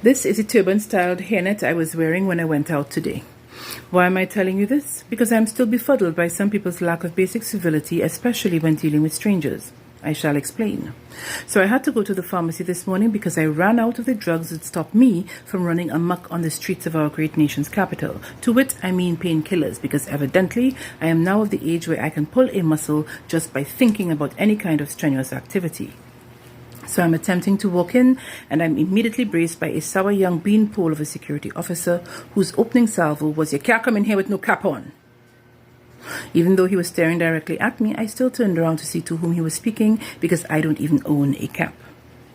This is a turban-styled hairnet I was wearing when I went out today. Why am I telling you this? Because I am still befuddled by some people's lack of basic civility, especially when dealing with strangers. I shall explain. So I had to go to the pharmacy this morning because I ran out of the drugs that stopped me from running amok on the streets of our great nation's capital. To wit, I mean painkillers, because evidently I am now of the age where I can pull a muscle just by thinking about any kind of strenuous activity. So I'm attempting to walk in, and I'm immediately braced by a sour young beanpole of a security officer whose opening salvo was, "You can't come in here with no cap on." Even though he was staring directly at me, I still turned around to see to whom he was speaking, because I don't even own a cap.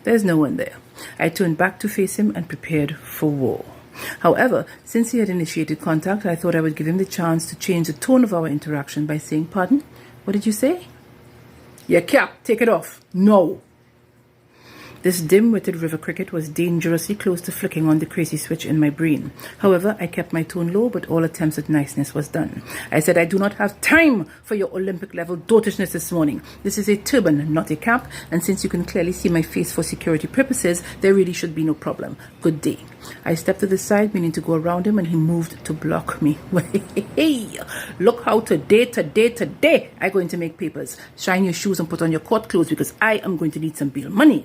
There's no one there. I turned back to face him and prepared for war. However, since he had initiated contact, I thought I would give him the chance to change the tone of our interaction by saying, "Pardon? What did you say?" "Your cap, take it off. No." This dim-witted river cricket was dangerously close to flicking on the crazy switch in my brain. However, I kept my tone low, but all attempts at niceness was done. I said, "I do not have time for your Olympic-level dotishness this morning. This is a turban, not a cap, and since you can clearly see my face for security purposes, there really should be no problem. Good day." I stepped to the side, meaning to go around him, and he moved to block me. Hey, look how today, I'm going to make papers. Shine your shoes and put on your court clothes, because I am going to need some bail money.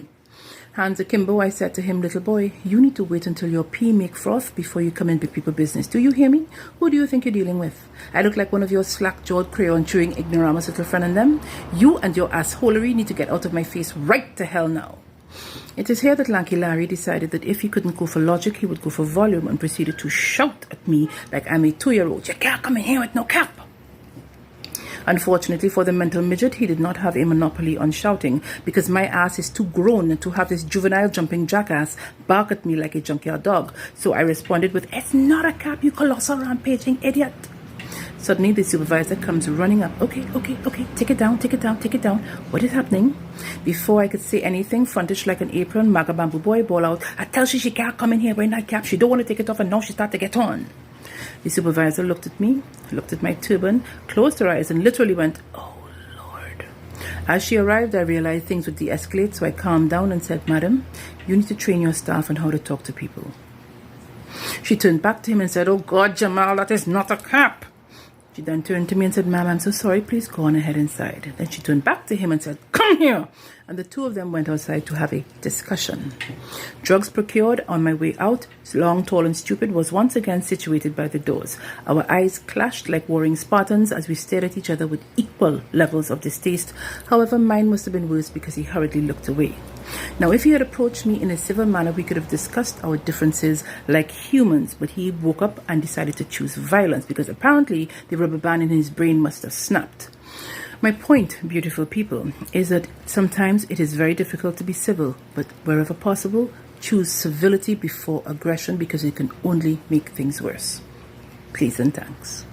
Hands akimbo, I said to him, "Little boy, you need to wait until your pee make froth before you come in big people business. Do you hear me? Who do you think you're dealing with? I look like one of your slack-jawed, crayon-chewing ignoramus little friend and them? You and your assholery need to get out of my face right to hell now." It is here that Lanky Larry decided that if he couldn't go for logic, he would go for volume, and proceeded to shout at me like I'm a 2-year-old. "You can't come in here with no cap." Unfortunately for the mental midget, he did not have a monopoly on shouting, because my ass is too grown to have this juvenile jumping jackass bark at me like a junkyard dog. So I responded with, "It's not a cap, you colossal rampaging idiot." Suddenly the supervisor comes running up. Okay, take it down. What is happening?" Before I could say anything, frontish like an apron, Maga Bamboo Boy ball out, "I tell she can't come in here wearing that cap. She don't want to take it off, and now she start to get on." The supervisor looked at me, looked at my turban, closed her eyes, and literally went, "Oh, Lord." As she arrived, I realized things would de-escalate, so I calmed down and said, "Madam, you need to train your staff on how to talk to people." She turned back to him and said, "Oh God, Jamal, that is not a cap." She then turned to me and said, "Ma'am, I'm so sorry, please go on ahead inside." Then she turned back to him and said, "Come here." And the two of them went outside to have a discussion. Drugs procured on my way out, long, tall, and stupid, was once again situated by the doors. Our eyes clashed like warring Spartans as we stared at each other with equal levels of distaste. However, mine must have been worse because he hurriedly looked away. Now, if he had approached me in a civil manner, we could have discussed our differences like humans, but he woke up and decided to choose violence because apparently the rubber band in his brain must have snapped. My point, beautiful people, is that sometimes it is very difficult to be civil, but wherever possible, choose civility before aggression, because it can only make things worse. Please and thanks.